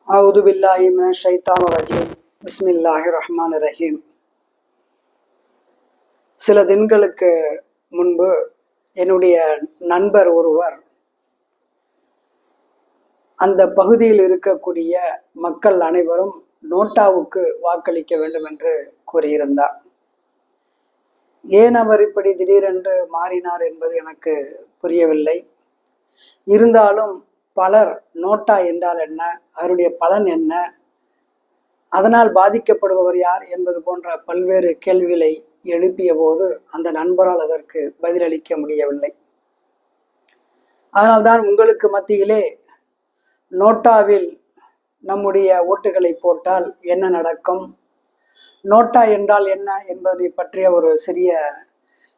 அவுது பில்லாஹி மினஷ் ஷைத்தானிர் ரஜீம். பிஸ்மில்லாஹிர் ரஹ்மானிர் ரஹீம். சில தினங்களுக்கு முன்பு என்னுடைய நண்பர் ஒருவர் அந்த பகுதியில் இருக்கக்கூடிய மக்கள் அனைவரும் நோட்டாவுக்கு வாக்களிக்க வேண்டும் என்று கூறியிருந்தார். ஏன் அவர் இப்படி திடீரென்று மாறினார் என்பது எனக்கு புரியவில்லை. இருந்தாலும் பலர் நோட்டா என்றால் என்ன, அவருடைய பலன் என்ன, அதனால் பாதிக்கப்படுபவர் யார் என்பது போன்ற பல்வேறு கேள்விகளை எழுப்பிய போது அந்த நண்பரால் அதற்கு பதிலளிக்க முடியவில்லை. அதனால்தான் உங்களுக்கு மத்தியிலே நோட்டாவில் நம்முடைய ஓட்டுகளை போட்டால் என்ன நடக்கும், நோட்டா என்றால் என்ன என்பதை பற்றிய ஒரு சிறிய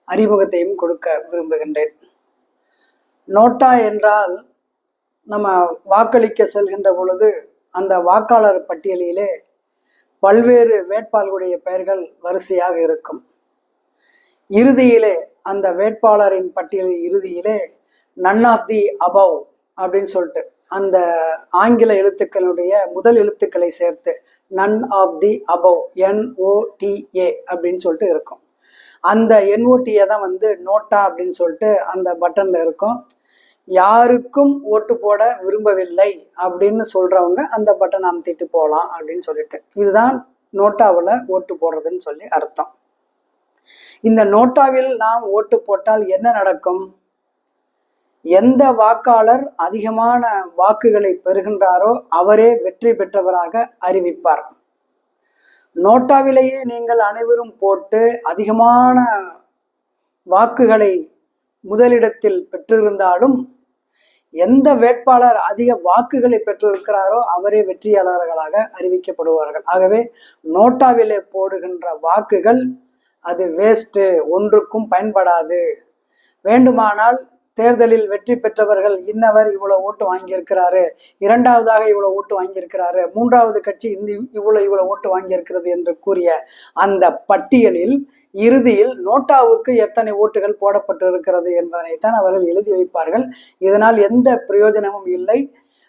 அறிமுகத்தையும் கொடுக்க விரும்புகின்றேன். நோட்டா என்றால் நம்ம வாக்களிக்க செல்கின்ற பொழுது அந்த வாக்காளர் பட்டியலிலே பல்வேறு வேட்பாளர்களுடைய பெயர்கள் வரிசையாக இருக்கும். இறுதியிலே அந்த வேட்பாளரின் பட்டியலில் இறுதியிலே நன் ஆஃப் தி அபவ் அப்படின்னு சொல்லிட்டு அந்த ஆங்கில எழுத்துக்களுடைய முதல் எழுத்துக்களை சேர்த்து none of the above NOTA அப்படின்னு சொல்லிட்டு இருக்கும். அந்த NOTA தான் நோட்டா அப்படின்னு சொல்லிட்டு அந்த பட்டன்ல இருக்கும். யாருக்கும் ஓட்டு போட விரும்பவில்லை அப்படின்னு சொல்றவங்க அந்த பட்டன் அமுத்திட்டு போகலாம் அப்படின்னு சொல்லிட்டு, இதுதான் நோட்டாவில் ஓட்டு போடுறதுன்னு சொல்லி அர்த்தம். இந்த நோட்டாவில் நாம் ஓட்டு போட்டால் என்ன நடக்கும்? எந்த வாக்காளர் அதிகமான வாக்குகளை பெறுகின்றாரோ அவரே வெற்றி பெற்றவராக அறிவிப்பார். நோட்டாவிலேயே நீங்கள் அனைவரும் போட்டு அதிகமான வாக்குகளை முதலிடத்தில் பெற்றிருந்தாலும் எந்த வேட்பாளர் அதிக வாக்குகளை பெற்றிருக்கிறாரோ அவரே வெற்றியாளர்களாக அறிவிக்கப்படுவார்கள். ஆகவே நோட்டாவிலே போடுகின்ற வாக்குகள் அது வேஸ்ட், ஒன்றுக்கும் பயன்படாது. வேண்டுமானால் தேர்தலில் வெற்றி பெற்றவர்கள் இன்னவர் இவ்வளவு ஓட்டு வாங்கியிருக்கிறாரு, இரண்டாவதாக இவ்வளவு ஓட்டு வாங்கியிருக்கிறாரு, மூன்றாவது கட்சி இவ்வளவு ஓட்டு வாங்கியிருக்கிறது என்று கூறிய அந்த பட்டியலில் இறுதியில் நோட்டாவுக்கு எத்தனை ஓட்டுகள் போடப்பட்டு இருக்கிறது என்பதனைத்தான் அவர்கள் எழுதி வைப்பார்கள். இதனால் எந்த பிரயோஜனமும் இல்லை.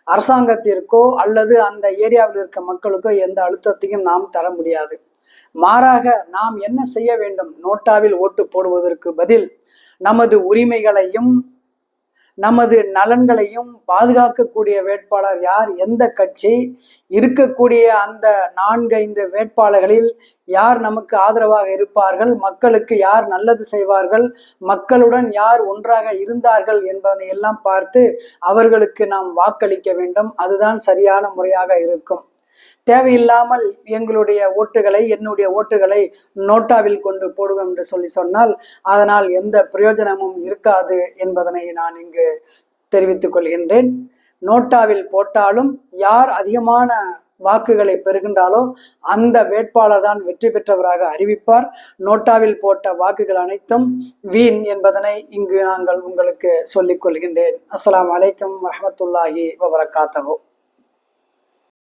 அரசாங்கத்திற்கோ அல்லது அந்த ஏரியாவில் இருக்க மக்களுக்கோ எந்த அழுத்தத்தையும் நாம் தர முடியாது. மாறாக நாம் என்ன செய்ய வேண்டும்? நோட்டாவில் ஓட்டு போடுவதற்கு பதில் நமது உரிமைகளையும் நமது நலன்களையும் பாதுகாக்கக்கூடிய வேட்பாளர் யார், எந்த கட்சி, இருக்கக்கூடிய அந்த 4-5 வேட்பாளர்களில் யார் நமக்கு ஆதரவாக இருப்பார்கள், மக்களுக்கு யார் நல்லது செய்வார்கள், மக்களுடன் யார் ஒன்றாக இருந்தார்கள் என்பதனை எல்லாம் பார்த்து அவர்களுக்கு நாம் வாக்களிக்க வேண்டும். அதுதான் சரியான முறையாக இருக்கும். தேவையில்லாமல் என்னுடைய ஓட்டுகளை நோட்டாவில் கொண்டு போடுவோம் என்று சொன்னால் அதனால் எந்த பிரயோஜனமும் இருக்காது என்பதனை நான் இங்கு தெரிவித்துக் கொள்கின்றேன். நோட்டாவில் போட்டாலும் யார் அதிகமான வாக்குகளை பெறுகின்றாலோ அந்த வேட்பாளர் தான் வெற்றி பெற்றவராக அறிவிப்பார். நோட்டாவில் போட்ட வாக்குகள் அனைத்தும் வீண் என்பதனை இங்கு நாங்கள் உங்களுக்கு சொல்லிக் கொள்கின்றேன். அஸ்ஸலாமு அலைக்கும் வரஹ்மத்துல்லாஹி வபரகாத்துஹு.